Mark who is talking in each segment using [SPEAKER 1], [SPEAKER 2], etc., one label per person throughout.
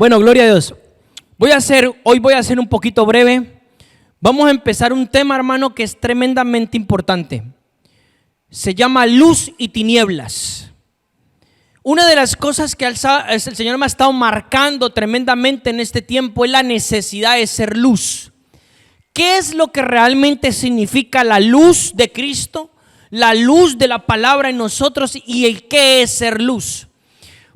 [SPEAKER 1] Bueno, gloria a Dios. Hoy voy a ser un poquito breve. Vamos a empezar un tema, hermano, que es tremendamente importante. Se llama luz y tinieblas. Una de las cosas que el Señor me ha estado marcando tremendamente en este tiempo es la necesidad de ser luz. ¿Qué es lo que realmente significa la luz de Cristo? La luz de la palabra en nosotros y el qué es ser luz.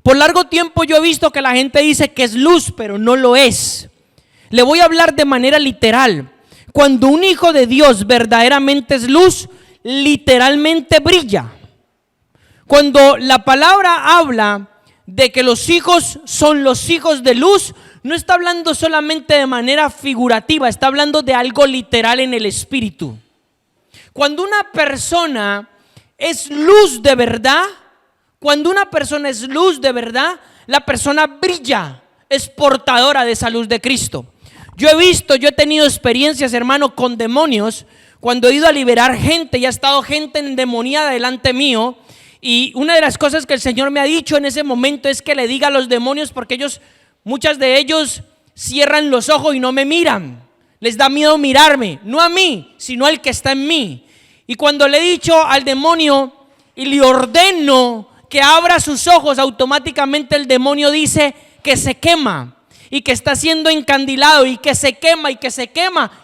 [SPEAKER 1] Por largo tiempo yo he visto que la gente dice que es luz, pero no lo es. Le voy a hablar de manera literal. Cuando un hijo de Dios verdaderamente es luz, literalmente brilla. Cuando la palabra habla de que los hijos son los hijos de luz, no está hablando solamente de manera figurativa, está hablando de algo literal en el espíritu. Cuando una persona es luz de verdad, la persona brilla, es portadora de esa luz de Cristo. Yo he tenido experiencias, hermano, con demonios, cuando he ido a liberar gente y ha estado gente endemoniada delante mío. Y una de las cosas que el Señor me ha dicho en ese momento es que le diga a los demonios, porque muchas de ellos cierran los ojos y no me miran. Les da miedo mirarme, no a mí, sino al que está en mí. Y cuando le he dicho al demonio y le ordeno que abra sus ojos, automáticamente el demonio dice que se quema y que está siendo encandilado y que se quema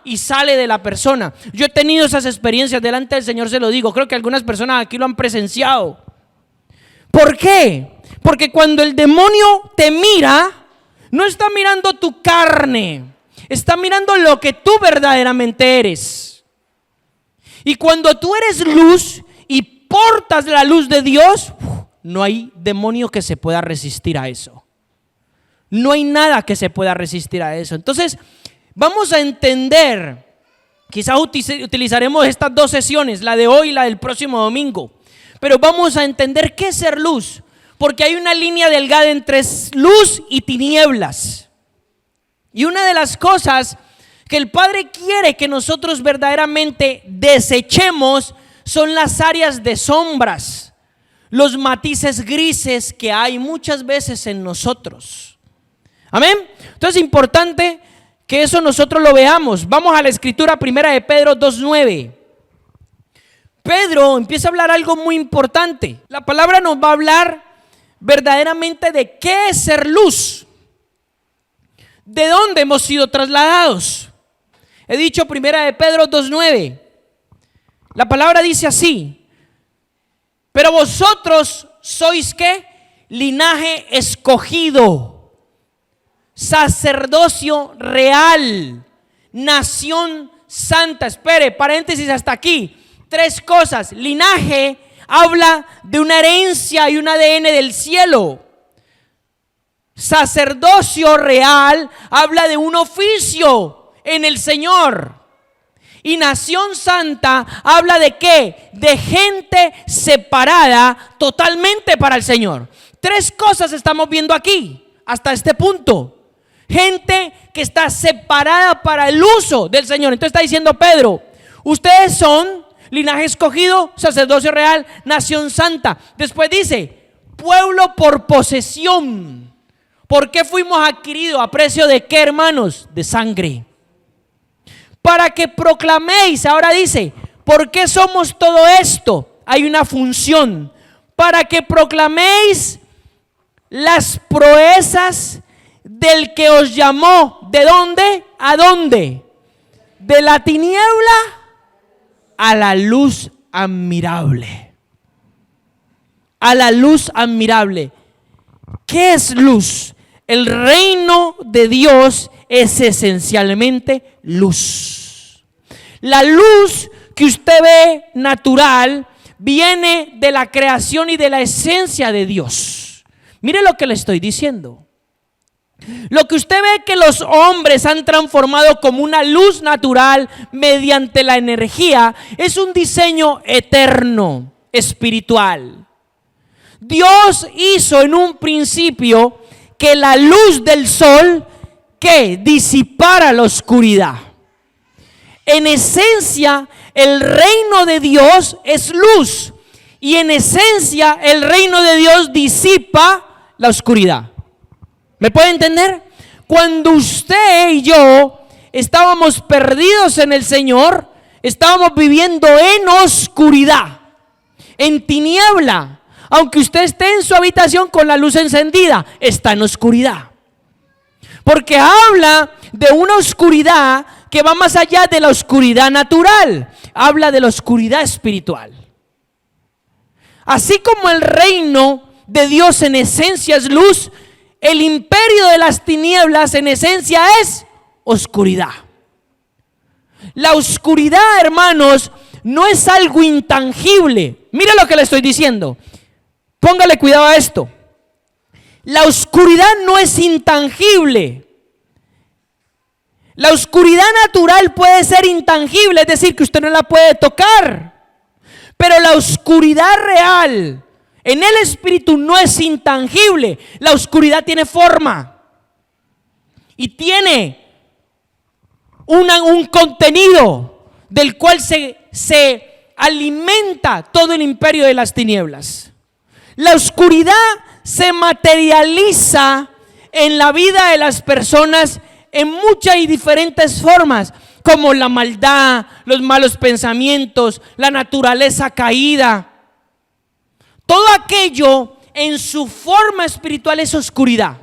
[SPEAKER 1] y sale de la persona. Yo he tenido esas experiencias delante del Señor, se lo digo. Creo que algunas personas aquí lo han presenciado. ¿Por qué? Porque cuando el demonio te mira, no está mirando tu carne, está mirando lo que tú verdaderamente eres. Y cuando tú eres luz y portas la luz de Dios, no hay demonio que se pueda resistir a eso. No hay nada que se pueda resistir a eso. Entonces, vamos a entender, quizás utilizaremos estas dos sesiones, la de hoy y la del próximo domingo, pero vamos a entender qué es ser luz, porque hay una línea delgada entre luz y tinieblas. Y una de las cosas que el Padre quiere que nosotros verdaderamente desechemos son las áreas de sombras, los matices grises que hay muchas veces en nosotros. Amén. Entonces es importante que eso nosotros lo veamos. Vamos a la escritura primera de Pedro 2:9. Pedro empieza a hablar algo muy importante. La palabra nos va a hablar verdaderamente de qué es ser luz, de dónde hemos sido trasladados. He dicho primera de Pedro 2:9. La palabra dice así: pero vosotros sois ¿qué? Linaje escogido, sacerdocio real, nación santa. Espere, paréntesis hasta aquí. Tres cosas. Linaje habla de una herencia y un ADN del cielo. Sacerdocio real habla de un oficio en el Señor. Y nación santa habla de ¿qué? De gente separada totalmente para el Señor. Tres cosas estamos viendo aquí hasta este punto. Gente que está separada para el uso del Señor. Entonces está diciendo Pedro, ustedes son linaje escogido, sacerdocio real, nación santa. Después dice, pueblo por posesión. ¿Por qué fuimos adquiridos? ¿A precio de qué, hermanos? De sangre. Para que proclaméis, ahora dice, ¿por qué somos todo esto? Hay una función. Para que proclaméis las proezas del que os llamó. ¿De dónde? ¿A dónde? De la tiniebla a la luz admirable. A la luz admirable. ¿Qué es luz? El reino de Dios es esencialmente luz. La luz que usted ve natural viene de la creación y de la esencia de Dios. Mire lo que le estoy diciendo. Lo que usted ve que los hombres han transformado como una luz natural mediante la energía es un diseño eterno, espiritual. Dios hizo en un principio que la luz del sol que disipara la oscuridad. En esencia, el reino de Dios es luz y en esencia el reino de Dios disipa la oscuridad. ¿Me puede entender? cuando usted y yo estábamos perdidos en el Señor, estábamos viviendo en oscuridad, en tiniebla. Aunque usted esté en su habitación con la luz encendida, está en oscuridad. Porque habla de una oscuridad que va más allá de la oscuridad natural. Habla de la oscuridad espiritual. Así como el reino de Dios en esencia es luz, el imperio de las tinieblas en esencia es oscuridad. La oscuridad, hermanos, no es algo intangible. Mire lo que le estoy diciendo. Póngale cuidado a esto. La oscuridad no es intangible. La oscuridad natural puede ser intangible, es decir, que usted no la puede tocar. Pero la oscuridad real en el espíritu no es intangible. La oscuridad tiene forma y tiene un contenido del cual se alimenta todo el imperio de las tinieblas. La oscuridad se materializa en la vida de las personas en muchas y diferentes formas, como la maldad, los malos pensamientos, la naturaleza caída. Todo aquello en su forma espiritual es oscuridad.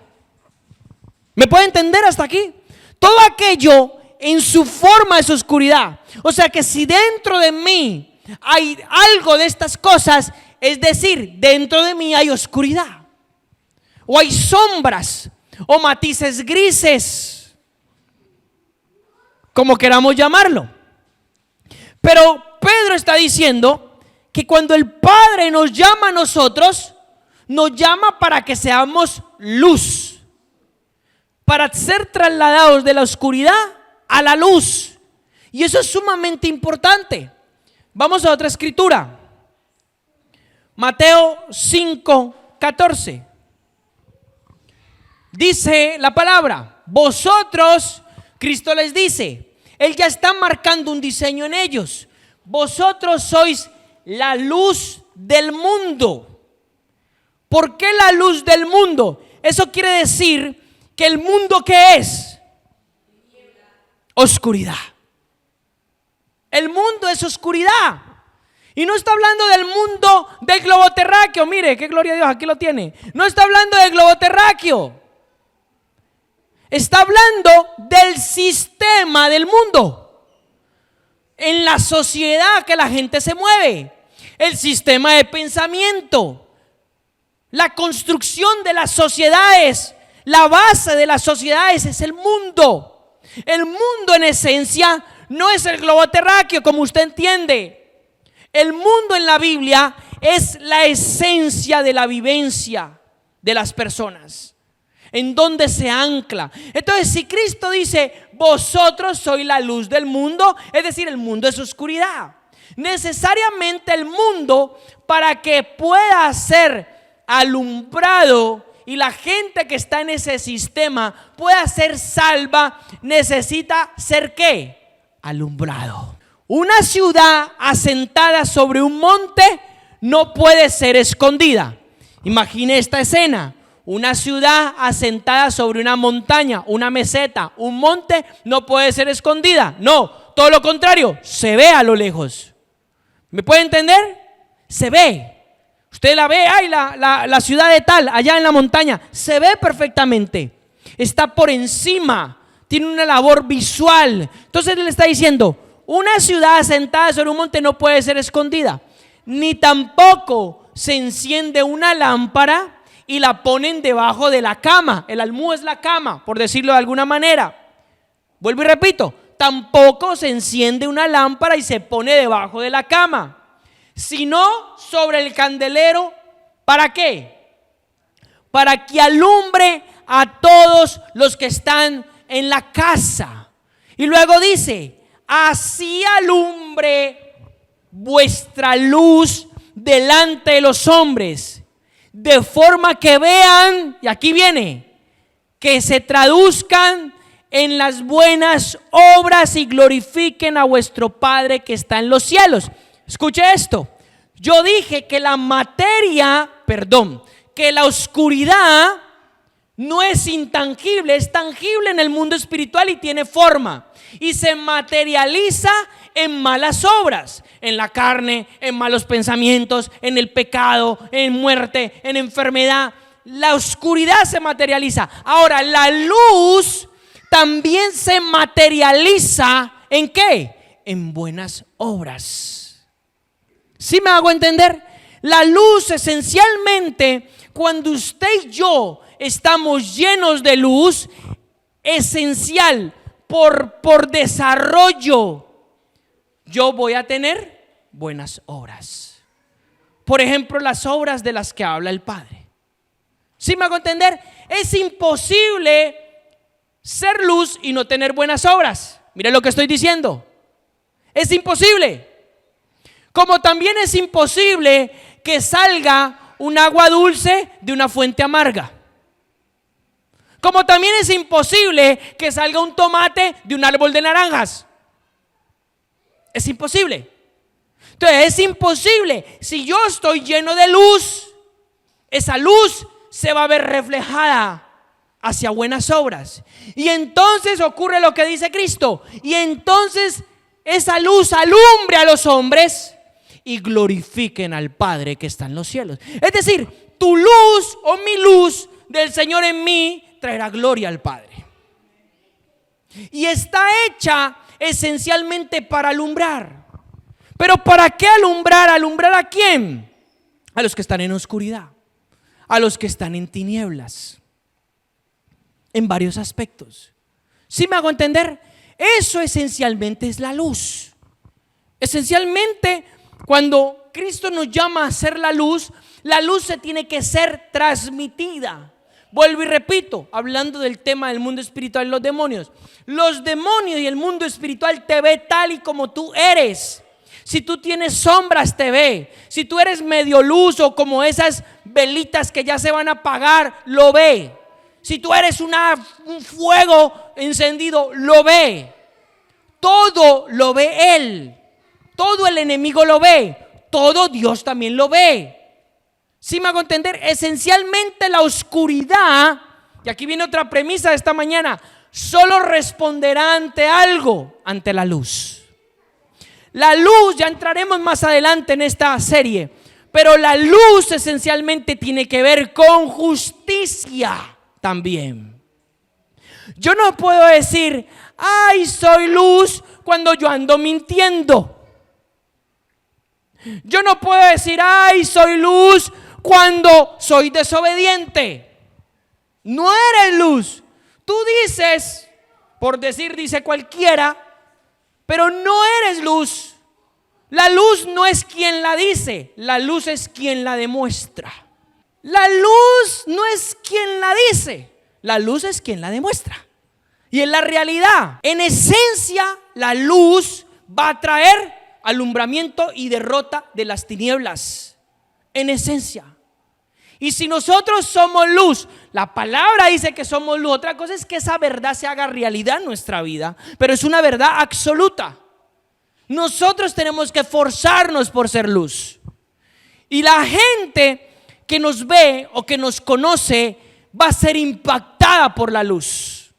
[SPEAKER 1] ¿Me puede entender hasta aquí? Todo aquello en su forma es oscuridad. O sea que si dentro de mí hay algo de estas cosas, es decir, dentro de mí hay oscuridad, o hay sombras, o matices grises, como queramos llamarlo. Pero Pedro está diciendo que cuando el Padre nos llama a nosotros, nos llama para que seamos luz, para ser trasladados de la oscuridad a la luz. Y eso es sumamente importante. Vamos a otra escritura. Mateo 5:14. Dice la palabra: vosotros, Cristo les dice, Él ya está marcando un diseño en ellos. Vosotros sois la luz del mundo. ¿Por qué la luz del mundo? Eso quiere decir que el mundo, ¿qué es? Oscuridad. El mundo es oscuridad. Y no está hablando del mundo del globo terráqueo. Mire, qué gloria a Dios, aquí lo tiene. No está hablando del globo terráqueo. Está hablando del sistema del mundo, en la sociedad que la gente se mueve, el sistema de pensamiento, la construcción de las sociedades, la base de las sociedades es el mundo. El mundo en esencia no es el globo terráqueo, como usted entiende. El mundo en la Biblia es la esencia de la vivencia de las personas, en donde se ancla. Entonces, si Cristo dice, vosotros sois la luz del mundo, es decir, el mundo es oscuridad. Necesariamente el mundo, para que pueda ser alumbrado y la gente que está en ese sistema pueda ser salva, necesita ser ¿qué? Alumbrado. Una ciudad asentada sobre un monte no puede ser escondida. Imagine esta escena. Una ciudad asentada sobre una montaña, una meseta, un monte, no puede ser escondida. No, todo lo contrario, se ve a lo lejos. ¿Me puede entender? Se ve. Usted la ve, ay, la ciudad de tal, allá en la montaña, se ve perfectamente. Está por encima, tiene una labor visual. Entonces él está diciendo, una ciudad asentada sobre un monte no puede ser escondida, ni tampoco se enciende una lámpara y la ponen debajo de la cama. El almudo es la cama, por decirlo de alguna manera. Vuelvo y repito, tampoco se enciende una lámpara y se pone debajo de la cama, sino sobre el candelero. ¿Para qué? Para que alumbre a todos los que están en la casa. Y luego dice, así alumbre vuestra luz delante de los hombres, de forma que vean, y aquí viene, que se traduzcan en las buenas obras y glorifiquen a vuestro Padre que está en los cielos. Escuche esto. Yo dije que la oscuridad no es intangible, es tangible en el mundo espiritual y tiene forma. Y se materializa en malas obras, en la carne, en malos pensamientos, en el pecado, en muerte, en enfermedad. La oscuridad se materializa. Ahora, la luz también se materializa ¿en qué? En buenas obras. ¿Sí me hago entender? La luz esencialmente, cuando usted y yo estamos llenos de luz, esencial por desarrollo, yo voy a tener buenas obras. Por ejemplo, las obras de las que habla el Padre. ¿Sí me hago entender? Es imposible ser luz y no tener buenas obras. Mire lo que estoy diciendo. Es imposible. Como también es imposible que salga un agua dulce de una fuente amarga. Como también es imposible que salga un tomate de un árbol de naranjas. Es imposible. Entonces es imposible. Si yo estoy lleno de luz, esa luz se va a ver reflejada hacia buenas obras. Y entonces ocurre lo que dice Cristo. Y entonces esa luz alumbre a los hombres y glorifiquen al Padre que está en los cielos. Es decir, tu luz o mi luz del Señor en mí traerá gloria al Padre. Y está hecha esencialmente para alumbrar. Pero ¿para qué alumbrar? ¿Alumbrar a quién? A los que están en oscuridad, a los que están en tinieblas, en varios aspectos. ¿Sí me hago entender? Eso esencialmente es la luz. Esencialmente, cuando Cristo nos llama a ser la luz se tiene que ser transmitida. Vuelvo y repito, hablando del tema del mundo espiritual y los demonios y el mundo espiritual te ve tal y como tú eres. Si tú tienes sombras te ve. Si tú eres medio luz o como esas velitas que ya se van a apagar, lo ve. Si tú eres un fuego encendido, lo ve. Todo lo ve Él. Todo el enemigo lo ve. Todo Dios también lo ve. ¿Sí me hago entender? Esencialmente la oscuridad, y aquí viene otra premisa de esta mañana, solo responderá ante algo, ante la luz. La luz, ya entraremos más adelante en esta serie, pero la luz esencialmente tiene que ver con justicia también. Yo no puedo decir, ay, soy luz cuando yo ando mintiendo. Yo no puedo decir, ay, soy luz cuando soy desobediente. No eres luz. Tú dices, por decir, dice cualquiera, pero no eres luz. La luz no es quien la dice, la luz es quien la demuestra. La luz no es quien la dice, la luz es quien la demuestra. Y en la realidad, en esencia, la luz va a traer alumbramiento y derrota de las tinieblas. En esencia. Y si nosotros somos luz, la palabra dice que somos luz. Otra cosa es que esa verdad se haga realidad en nuestra vida, pero es una verdad absoluta. Nosotros tenemos que esforzarnos por ser luz. Y la gente que nos ve o que nos conoce va a ser impactada por la luz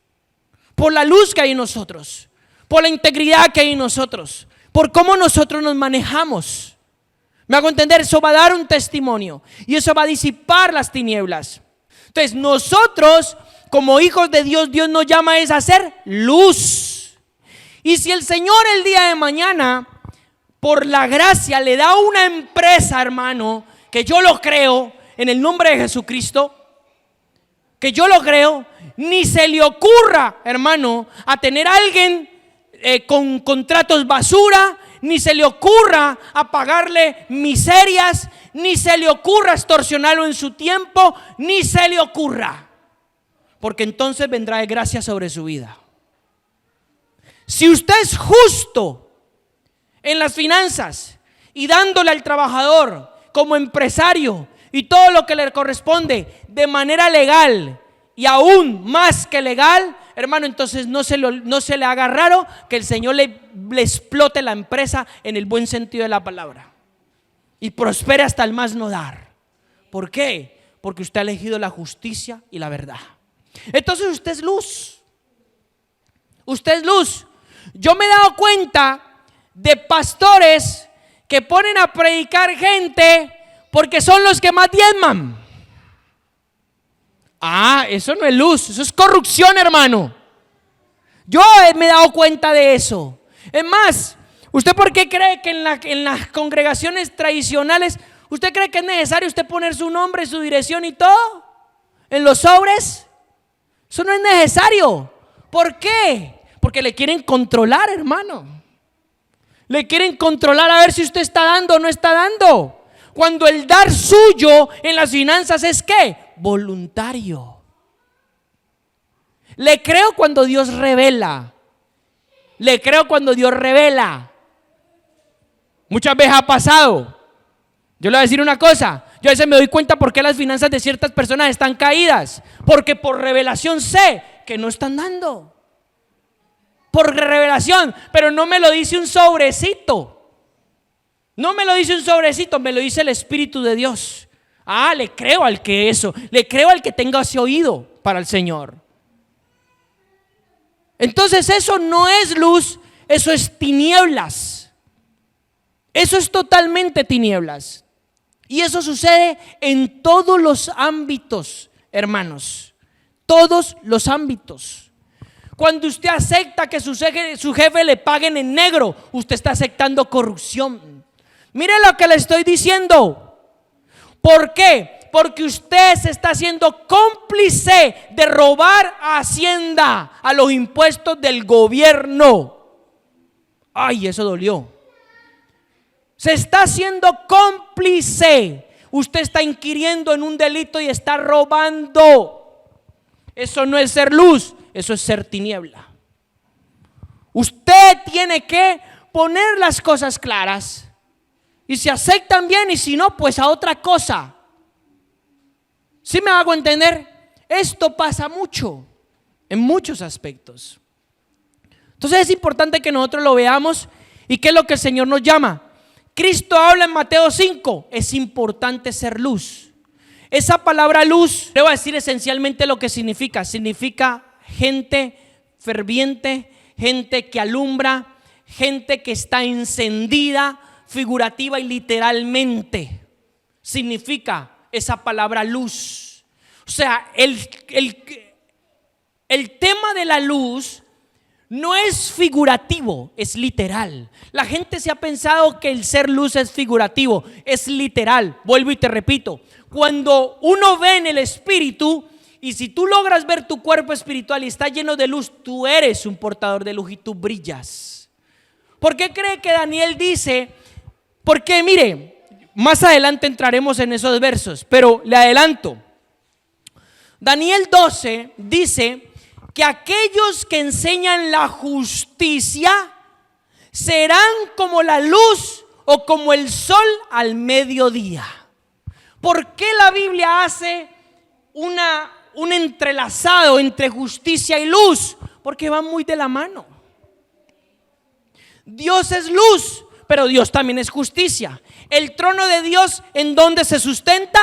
[SPEAKER 1] que hay en nosotros, por la integridad que hay en nosotros, por cómo nosotros nos manejamos. ¿Me hago entender? Eso va a dar un testimonio y eso va a disipar las tinieblas. Entonces nosotros como hijos de Dios, Dios nos llama a ser luz. Y si el Señor el día de mañana, por la gracia, le da una empresa, hermano, que yo lo creo, en el nombre de Jesucristo, que yo lo creo, ni se le ocurra, hermano, a tener a alguien con contratos basura, ni se le ocurra a pagarle miserias, ni se le ocurra extorsionarlo en su tiempo, ni se le ocurra, porque entonces vendrá de gracia sobre su vida. Si usted es justo en las finanzas y dándole al trabajador como empresario y todo lo que le corresponde de manera legal y aún más que legal, hermano, entonces no se le haga raro que el Señor le explote la empresa en el buen sentido de la palabra y prospere hasta el más no dar. ¿Por qué? Porque usted ha elegido la justicia y la verdad. Entonces usted es luz. Usted es luz. Yo me he dado cuenta de pastores que ponen a predicar gente porque son los que más diezman. Eso no es luz, eso es corrupción, hermano. Yo me he dado cuenta de eso. Es más, ¿usted por qué cree que en las congregaciones tradicionales, usted cree que es necesario usted poner su nombre, su dirección y todo en los sobres? Eso no es necesario. ¿Por qué? Porque le quieren controlar, hermano. Le quieren controlar a ver si usted está dando o no está dando. Cuando el dar suyo en las finanzas es ¿qué? Voluntario. Le creo cuando Dios revela. Le creo cuando Dios revela. Muchas veces ha pasado. Yo le voy a decir una cosa. Yo a veces me doy cuenta por qué las finanzas de ciertas personas están caídas. Porque por revelación sé que no están dando. Por revelación. Pero no me lo dice un sobrecito. No me lo dice un sobrecito, me lo dice el Espíritu de Dios. Le creo al que le creo al que tenga ese oído para el Señor. Entonces eso no es luz, eso es tinieblas. Eso es totalmente tinieblas. Y eso sucede en todos los ámbitos, hermanos. Todos los ámbitos. Cuando usted acepta que su jefe le paguen en negro, usted está aceptando corrupción. Mire lo que le estoy diciendo. ¿Por qué? Porque usted se está haciendo cómplice de robar a Hacienda, a los impuestos del gobierno. Eso dolió. Se está haciendo cómplice. Usted está inquiriendo en un delito y está robando. Eso no es ser luz, eso es ser tiniebla. Usted tiene que poner las cosas claras. Y si aceptan bien y si no, pues a otra cosa. ¿Sí me hago entender? Esto pasa mucho, en muchos aspectos. Entonces es importante que nosotros lo veamos. ¿Y qué es lo que el Señor nos llama? Cristo habla en Mateo 5, es importante ser luz. Esa palabra luz, le voy a decir esencialmente lo que significa. Significa gente ferviente, gente que alumbra, gente que está encendida, figurativa y literalmente. Significa esa palabra luz. O sea, el tema de la luz no es figurativo, es literal. La gente se ha pensado que el ser luz es figurativo, es literal. Vuelvo y te repito, cuando uno ve en el espíritu, y si tú logras ver tu cuerpo espiritual y está lleno de luz, tú eres un portador de luz y tú brillas. ¿Por qué cree que Daniel dice? Porque mire, más adelante entraremos en esos versos, pero le adelanto. Daniel 12 dice que aquellos que enseñan la justicia serán como la luz o como el sol al mediodía. ¿Por qué la Biblia hace un entrelazado entre justicia y luz? Porque van muy de la mano. Dios es luz, pero Dios también es justicia. El trono de Dios, ¿en dónde se sustenta?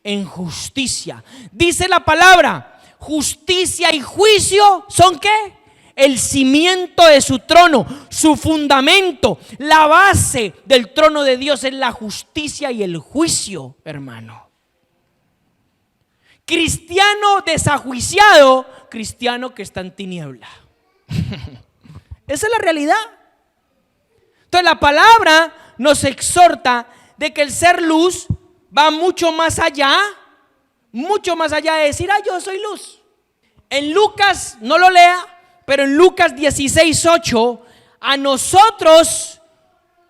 [SPEAKER 1] En justicia. Dice la palabra, justicia y juicio ¿son qué? El cimiento de su trono, su fundamento, la base del trono de Dios es la justicia y el juicio, hermano. Cristiano desajuiciado, cristiano que está en tiniebla. Esa es la realidad. Entonces la palabra nos exhorta de que el ser luz va mucho más allá de decir, yo soy luz. En Lucas, no lo lea, pero en Lucas 16:8, a nosotros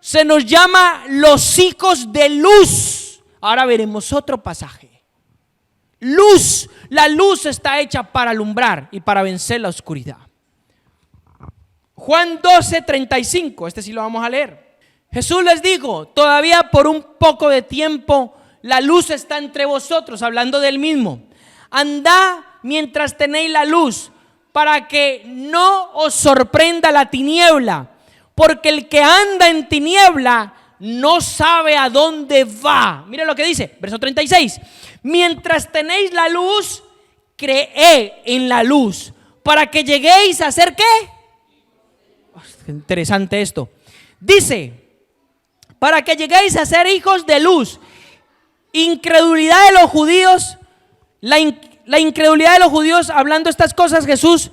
[SPEAKER 1] se nos llama los hijos de luz. Ahora veremos otro pasaje. Luz, la luz está hecha para alumbrar y para vencer la oscuridad. Juan 12:35, este sí lo vamos a leer. Jesús les dijo, todavía por un poco de tiempo la luz está entre vosotros, hablando del mismo. Andad mientras tenéis la luz, para que no os sorprenda la tiniebla, porque el que anda en tiniebla no sabe a dónde va. Mire lo que dice, verso 36. Mientras tenéis la luz, cree en la luz para que lleguéis a ser ¿qué? Interesante esto. Dice, para que lleguéis a ser hijos de luz. Incredulidad de los judíos, la incredulidad de los judíos, hablando estas cosas, Jesús,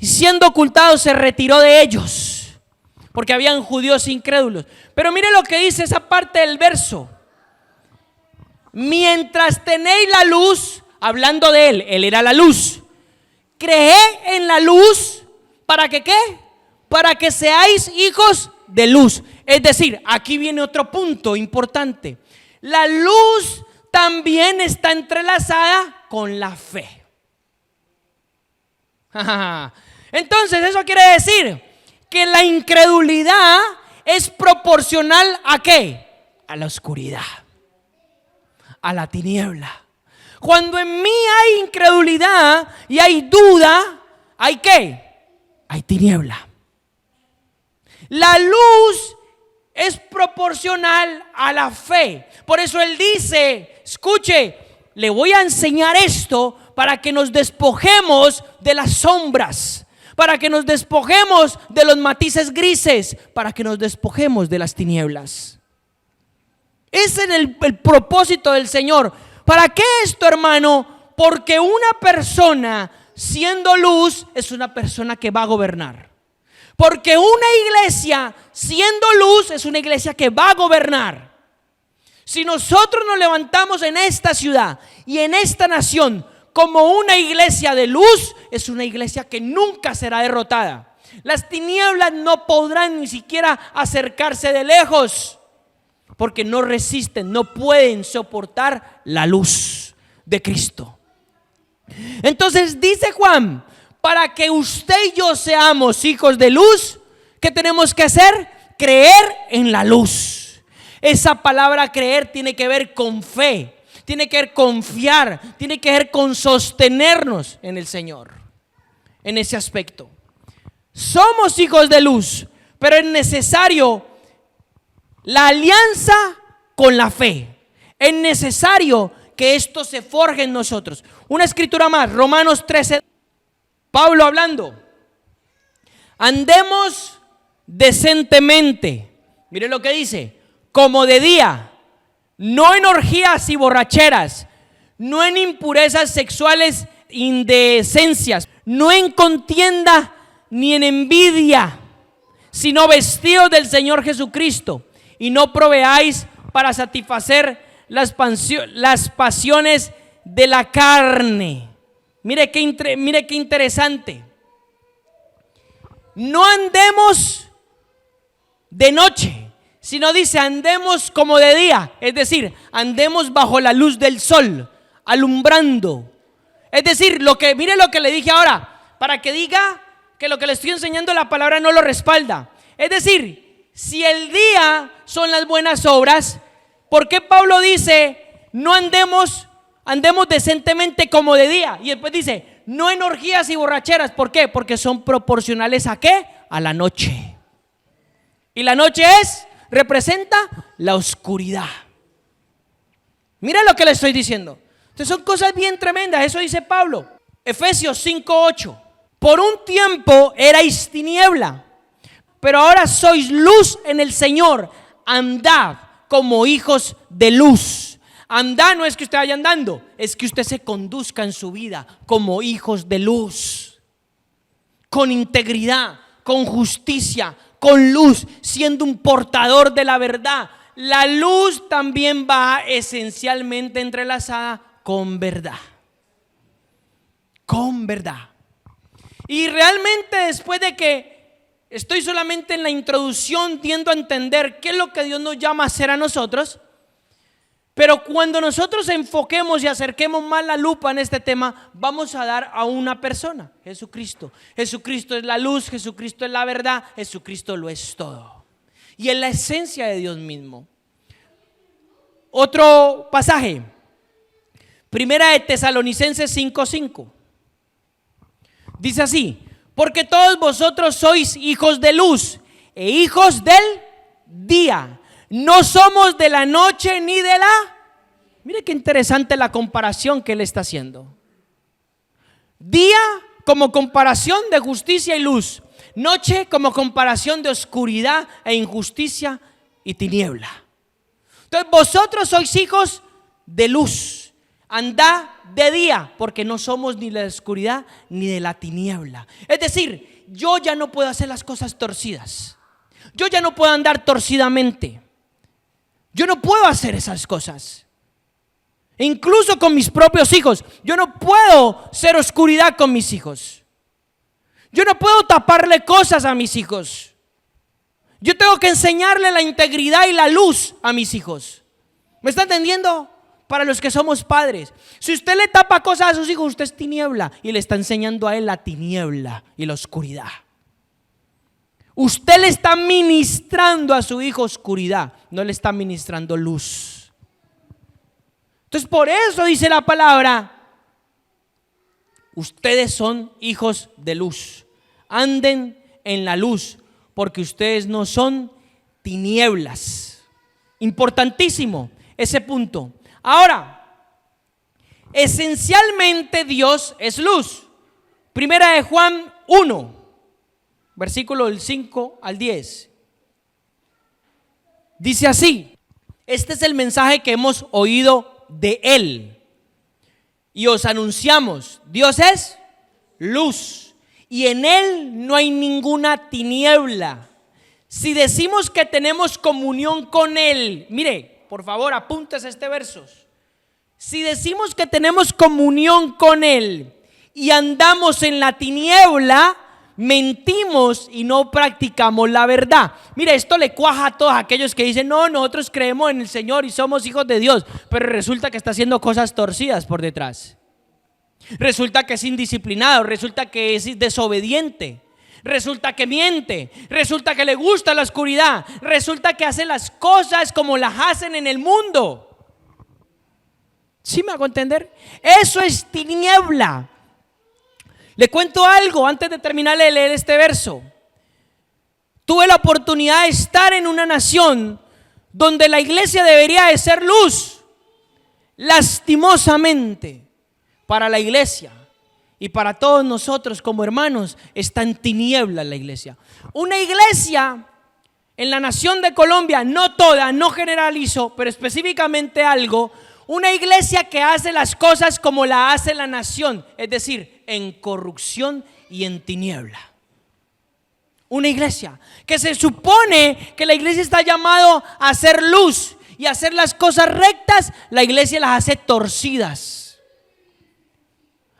[SPEAKER 1] siendo ocultado, se retiró de ellos, porque habían judíos incrédulos. Pero mire lo que dice esa parte del verso: mientras tenéis la luz, hablando de él era la luz, creed en la luz, ¿para que qué? Para que seáis hijos de luz. Es decir, aquí viene otro punto importante. La luz también está entrelazada con la fe. Entonces eso quiere decir que la incredulidad es proporcional ¿a qué? A la oscuridad, a la tiniebla. Cuando en mí hay incredulidad y hay duda, ¿hay qué? Hay tiniebla. La luz es proporcional a la fe. Por eso él dice, escuche, le voy a enseñar esto para que nos despojemos de las sombras, para que nos despojemos de los matices grises, para que nos despojemos de las tinieblas. Ese es el propósito del Señor. ¿Para qué esto, hermano? Porque una persona siendo luz es una persona que va a gobernar. Porque una iglesia siendo luz es una iglesia que va a gobernar. Si nosotros nos levantamos en esta ciudad y en esta nación como una iglesia de luz, es una iglesia que nunca será derrotada. Las tinieblas no podrán ni siquiera acercarse de lejos, porque no resisten, no pueden soportar la luz de Cristo. Entonces dice Juan, para que usted y yo seamos hijos de luz, ¿qué tenemos que hacer? Creer en la luz. Esa palabra creer tiene que ver con fe, tiene que ver con confiar, tiene que ver con sostenernos en el Señor. En ese aspecto somos hijos de luz, pero es necesario la alianza con la fe. Es necesario que esto se forje en nosotros. Una escritura más, Romanos 13, Pablo hablando: andemos decentemente. Mire lo que dice: como de día, no en orgías y borracheras, no en impurezas sexuales, indecencias, no en contienda ni en envidia, sino vestidos del Señor Jesucristo, y no proveáis para satisfacer las pasiones de la carne. Mire qué interesante. No andemos de noche, sino dice andemos como de día. Es decir, andemos bajo la luz del sol, alumbrando. Es decir, mire lo que le dije ahora, para que diga que lo que le estoy enseñando la palabra no lo respalda. Es decir, si el día son las buenas obras, ¿por qué Pablo dice no andemos decentemente como de día? Y después dice no en orgías y borracheras. ¿Por qué? Porque son proporcionales ¿a qué? A la noche. Y la noche representa la oscuridad. Mira lo que le estoy diciendo. Entonces son cosas bien tremendas. Eso dice Pablo. Efesios 5:8. Por un tiempo erais tiniebla, pero ahora sois luz en el Señor. Andad como hijos de luz. Andar no es que usted vaya andando, es que usted se conduzca en su vida como hijos de luz, con integridad, con justicia, con luz, siendo un portador de la verdad. La luz también va esencialmente entrelazada con verdad. Con verdad. Y realmente después de que estoy solamente en la introducción tiendo a entender qué es lo que Dios nos llama a hacer a nosotros, pero cuando nosotros enfoquemos y acerquemos más la lupa en este tema, vamos a dar a una persona: Jesucristo. Jesucristo es la luz, Jesucristo es la verdad, Jesucristo lo es todo. Y es la esencia de Dios mismo. Otro pasaje, Primera de Tesalonicenses 5:5. Dice así: porque todos vosotros sois hijos de luz e hijos del día. No somos de la noche ni de la... Mire qué interesante la comparación que él está haciendo. Día como comparación de justicia y luz. Noche como comparación de oscuridad e injusticia y tiniebla. Entonces vosotros sois hijos de luz. Andad de día, porque no somos ni de la oscuridad ni de la tiniebla. Es decir, yo ya no puedo hacer las cosas torcidas. Yo ya no puedo andar torcidamente. Yo no puedo hacer esas cosas. Incluso con mis propios hijos. Yo no puedo ser oscuridad con mis hijos. Yo no puedo taparle cosas a mis hijos. Yo tengo que enseñarle la integridad y la luz a mis hijos. ¿Me está entendiendo? Para los que somos padres, si usted le tapa cosas a sus hijos, usted es tiniebla y le está enseñando a él la tiniebla y la oscuridad. Usted le está ministrando a su hijo oscuridad, no le está ministrando luz. Entonces por eso dice la palabra: ustedes son hijos de luz, anden en la luz, porque ustedes no son tinieblas. Importantísimo ese punto. Ahora, esencialmente Dios es luz. Primera de Juan 1, versículo del 5 al 10. Dice así: este es el mensaje que hemos oído de Él y os anunciamos: Dios es luz y en Él no hay ninguna tiniebla. Si decimos que tenemos comunión con Él, mire, por favor, apúntese este verso. Si decimos que tenemos comunión con Él y andamos en la tiniebla, mentimos y no practicamos la verdad. Mire, esto le cuaja a todos aquellos que dicen: no, nosotros creemos en el Señor y somos hijos de Dios, pero resulta que está haciendo cosas torcidas por detrás. Resulta que es indisciplinado, resulta que es desobediente. Resulta que miente, resulta que le gusta la oscuridad, resulta que hace las cosas como las hacen en el mundo. ¿Sí me hago entender? Eso es tiniebla. Le cuento algo antes de terminar de leer este verso. Tuve la oportunidad de estar en una nación donde la iglesia debería de ser luz. Lastimosamente, para la iglesia y para todos nosotros como hermanos, está en tinieblas la iglesia. Una iglesia en la nación de Colombia, no toda, no generalizo, pero específicamente algo, una iglesia que hace las cosas como la hace la nación, es decir, en corrupción y en tiniebla. Una iglesia que se supone que la iglesia está llamado a hacer luz y a hacer las cosas rectas, la iglesia las hace torcidas.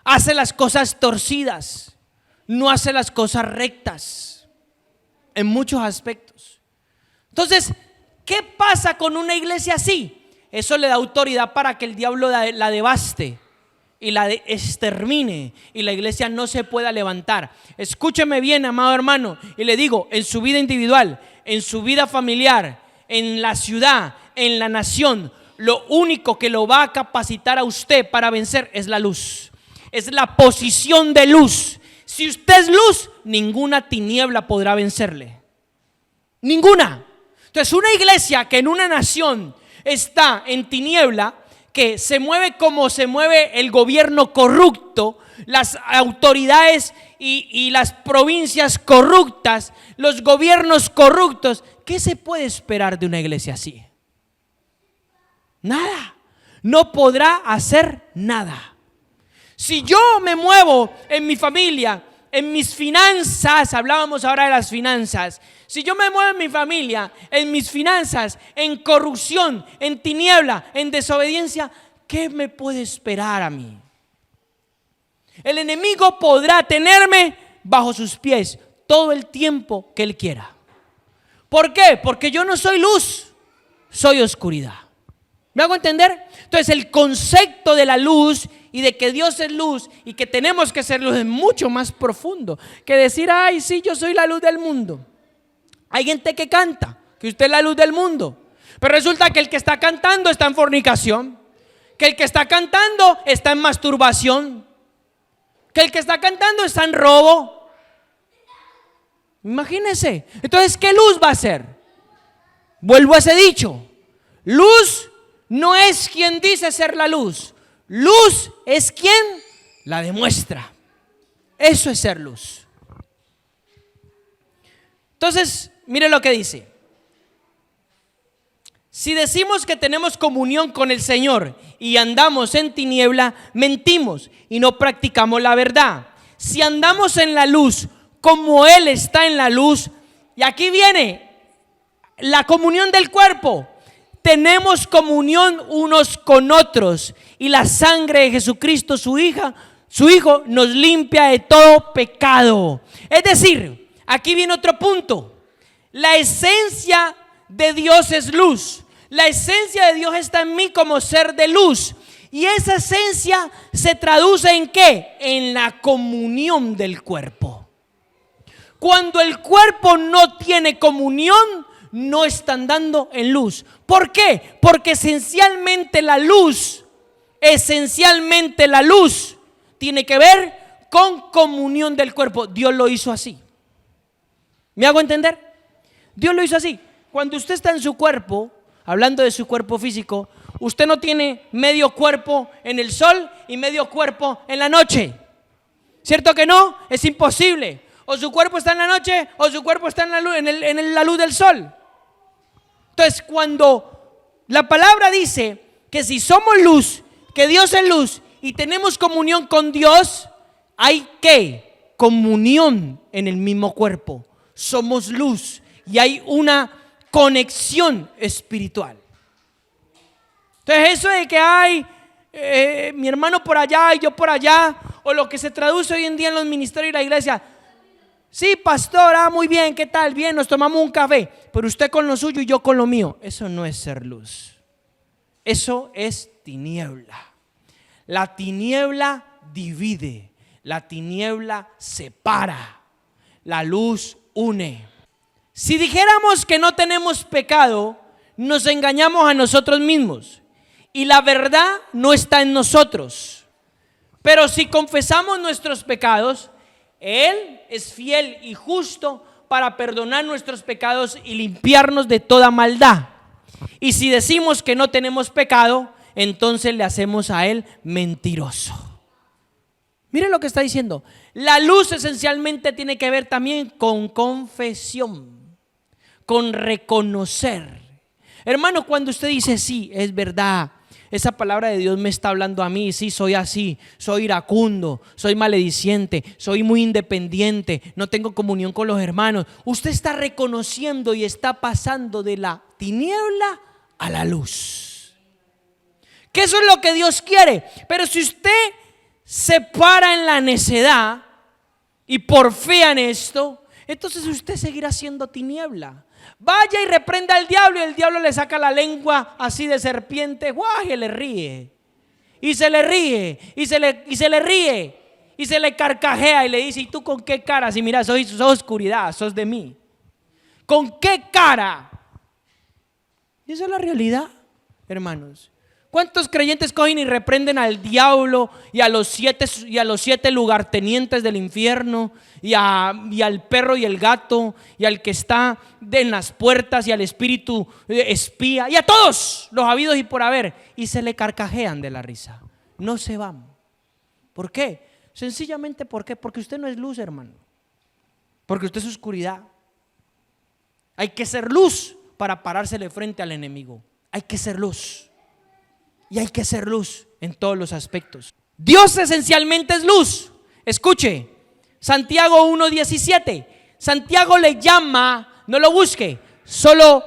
[SPEAKER 1] Hace las cosas torcidas, no hace las cosas rectas en muchos aspectos. Entonces, ¿qué pasa con una iglesia así? Eso le da autoridad para que el diablo la devaste y la extermine y la iglesia no se pueda levantar. Escúcheme bien, amado hermano, y le digo: en su vida individual, en su vida familiar, en la ciudad, en la nación, lo único que lo va a capacitar a usted para vencer es la luz. Es la posición de luz. Si usted es luz, ninguna tiniebla podrá vencerle. Ninguna. Entonces, una iglesia que en una nación está en tiniebla, que se mueve como se mueve el gobierno corrupto, las autoridades y las provincias corruptas, los gobiernos corruptos, ¿qué se puede esperar de una iglesia así? Nada. No podrá hacer nada. Si yo me muevo en mi familia, en mis finanzas, hablábamos ahora de las finanzas, si yo me muevo en mi familia, en mis finanzas, en corrupción, en tiniebla, en desobediencia, ¿qué me puede esperar a mí? El enemigo podrá tenerme bajo sus pies todo el tiempo que él quiera. ¿Por qué? Porque yo no soy luz, soy oscuridad. ¿Me hago entender? Entonces el concepto de la luz y de que Dios es luz y que tenemos que ser luz es mucho más profundo que decir: ay, sí, yo soy la luz del mundo. Hay gente que canta que usted es la luz del mundo, pero resulta que el que está cantando está en fornicación, que el que está cantando está en masturbación, que el que está cantando está en robo. Imagínense. Entonces, ¿qué luz va a ser? Vuelvo a ese dicho: luz no es quien dice ser la luz, luz es quien la demuestra. Eso es ser luz. Entonces, mire lo que dice. Si decimos que tenemos comunión con el Señor y andamos en tiniebla, mentimos y no practicamos la verdad. Si andamos en la luz como Él está en la luz, y aquí viene la comunión del cuerpo, tenemos comunión unos con otros y la sangre de Jesucristo, su Hijo, nos limpia de todo pecado. Es decir, aquí viene otro punto. La esencia de Dios es luz. La esencia de Dios está en mí como ser de luz. Y esa esencia se traduce ¿en qué? En la comunión del cuerpo. Cuando el cuerpo no tiene comunión, no está andando en luz. ¿Por qué? Porque esencialmente la luz tiene que ver con comunión del cuerpo. Dios lo hizo así. ¿Me hago entender? Dios lo hizo así. Cuando usted está en su cuerpo, hablando de su cuerpo físico, usted no tiene medio cuerpo en el sol y medio cuerpo en la noche. ¿Cierto que no? Es imposible. O su cuerpo está en la noche o su cuerpo está en la luz, en la luz del sol. Entonces, cuando la palabra dice que si somos luz, que Dios es luz y tenemos comunión con Dios, hay ¿qué? Comunión en el mismo cuerpo. Somos luz y hay una conexión espiritual. Entonces eso de que hay mi hermano por allá y yo por allá, o lo que se traduce hoy en día en los ministerios y la iglesia: sí, pastor, muy bien, ¿qué tal? Bien, nos tomamos un café, pero usted con lo suyo y yo con lo mío. Eso no es ser luz. Eso es tiniebla. La tiniebla divide, la tiniebla separa, la luz une. Si dijéramos que no tenemos pecado, nos engañamos a nosotros mismos y la verdad no está en nosotros. Pero si confesamos nuestros pecados, Él es fiel y justo para perdonar nuestros pecados y limpiarnos de toda maldad. Y si decimos que no tenemos pecado, entonces le hacemos a Él mentiroso. Mire lo que está diciendo. La luz esencialmente tiene que ver también con confesión, con reconocer. Hermano, cuando usted dice sí, es verdad, esa palabra de Dios me está hablando a mí, sí, soy así, soy iracundo, soy malediciente, soy muy independiente, no tengo comunión con los hermanos. Usted está reconociendo y está pasando de la tiniebla a la luz. Que eso es lo que Dios quiere. Pero si usted se para en la necedad y porfía en esto, entonces usted seguirá siendo tiniebla. Vaya y reprenda al diablo y el diablo le saca la lengua así de serpiente, ¡guau! Y le ríe. Y se le ríe, y se le ríe, y se le carcajea y le dice: ¿y tú con qué cara? Si mira, sos oscuridad, sos de mí. ¿Con qué cara? Y esa es la realidad, hermanos. ¿Cuántos creyentes cogen y reprenden al diablo y a los siete lugartenientes del infierno y al perro y el gato y al que está en las puertas y al espíritu espía y a todos los habidos y por haber, y se le carcajean de la risa? No se van. ¿Por qué? Sencillamente porque usted no es luz, hermano. Porque usted es oscuridad. Hay que ser luz para parársele frente al enemigo. Hay que ser luz. Y hay que ser luz en todos los aspectos. Dios esencialmente es luz. Escuche, Santiago 1:17. Santiago le llama, no lo busque, solo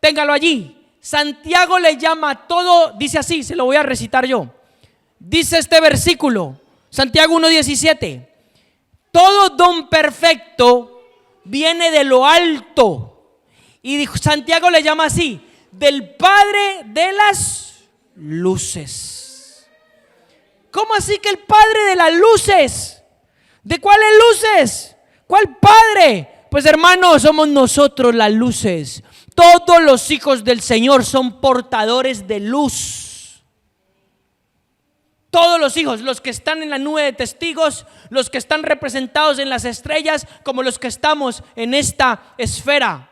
[SPEAKER 1] téngalo allí. Santiago le llama todo, dice así, se lo voy a recitar yo. Dice este versículo, Santiago 1:17: todo don perfecto viene de lo alto. Y Santiago le llama así: del Padre de las luces. ¿Cómo así que el Padre de las luces? ¿De cuáles luces? ¿Cuál Padre? Pues hermanos, somos nosotros las luces. Todos los hijos del Señor son portadores de luz. Todos los hijos, los que están en la nube de testigos, los que están representados en las estrellas, como los que estamos en esta esfera,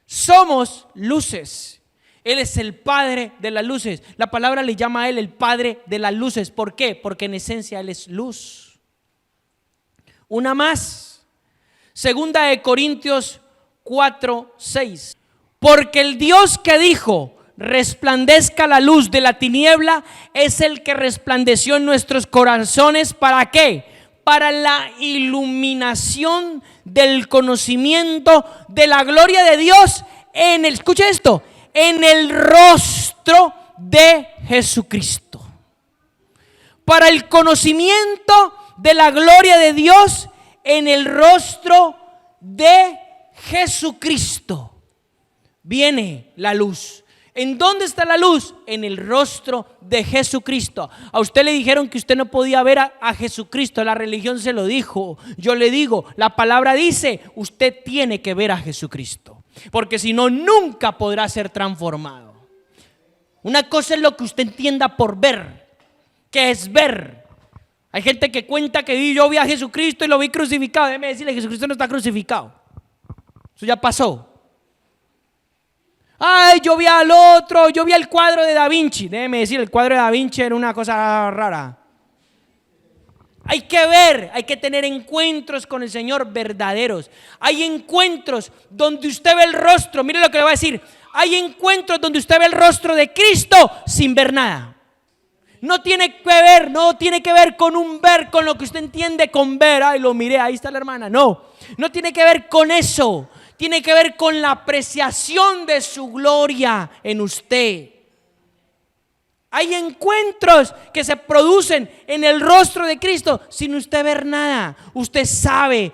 [SPEAKER 1] somos luces. Él es el Padre de las luces. La palabra le llama a Él el Padre de las luces. ¿Por qué? Porque en esencia Él es luz. una más. Segunda de Corintios 4:6. Porque el Dios que dijo: resplandezca la luz de la tiniebla, es el que resplandeció en nuestros corazones. ¿Para qué? Para la iluminación del conocimiento de la gloria de Dios escuche esto, en el rostro de Jesucristo. Para el conocimiento de la gloria de Dios en el rostro de Jesucristo viene la luz. ¿En dónde está la luz? En el rostro de Jesucristo. A usted le dijeron que usted no podía ver a Jesucristo, la religión se lo dijo. Yo le digo, la palabra dice, usted tiene que ver a Jesucristo, porque si no, nunca podrá ser transformado. Una cosa es lo que usted entienda por ver. ¿Qué es ver? Hay gente que cuenta que yo vi a Jesucristo y lo vi crucificado. Déjeme decirle, Jesucristo no está crucificado. Eso ya pasó. Ay, yo vi al otro, yo vi el cuadro de Da Vinci. Déjeme decir, el cuadro de Da Vinci era una cosa rara. Hay que ver, hay que tener encuentros con el Señor verdaderos. Hay encuentros donde usted ve el rostro. Mire lo que le voy a decir. Hay encuentros donde usted ve el rostro de Cristo sin ver nada. No tiene que ver con un ver, con lo que usted entiende con ver. Ay, lo miré, ahí está la hermana. No tiene que ver con eso. Tiene que ver con la apreciación de su gloria en usted. Hay encuentros que se producen en el rostro de Cristo sin usted ver nada. Usted sabe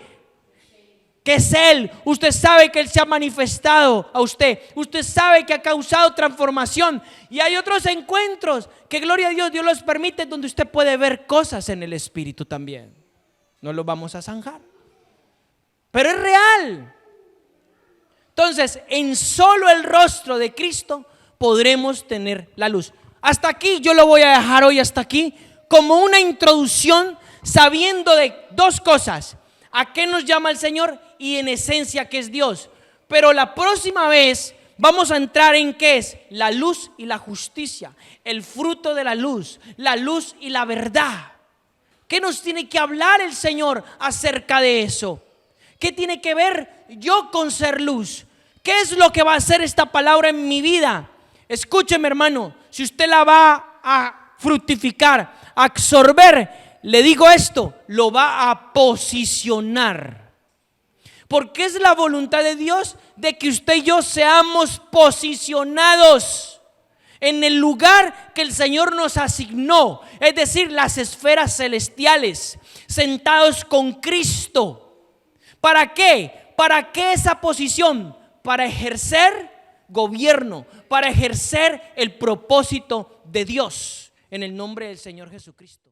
[SPEAKER 1] que es Él. Usted sabe que Él se ha manifestado a usted. Usted sabe que ha causado transformación. Y hay otros encuentros que, gloria a Dios, Dios los permite, donde usted puede ver cosas en el Espíritu también. No los vamos a zanjar, pero es real. Entonces, en solo el rostro de Cristo podremos tener la luz. Hasta aquí yo lo voy a dejar hoy, hasta aquí, como una introducción, sabiendo de dos cosas: a qué nos llama el Señor y en esencia qué es Dios. Pero la próxima vez vamos a entrar en qué es la luz y la justicia, el fruto de la luz y la verdad. ¿Qué nos tiene que hablar el Señor acerca de eso? ¿Qué tiene que ver yo con ser luz? ¿Qué es lo que va a hacer esta palabra en mi vida? Escúcheme, hermano, si usted la va a fructificar, a absorber, le digo esto, lo va a posicionar. Porque es la voluntad de Dios de que usted y yo seamos posicionados en el lugar que el Señor nos asignó, es decir, las esferas celestiales, sentados con Cristo. ¿Para qué? ¿Para qué esa posición? Para ejercer gobierno, para ejercer el propósito de Dios en el nombre del Señor Jesucristo.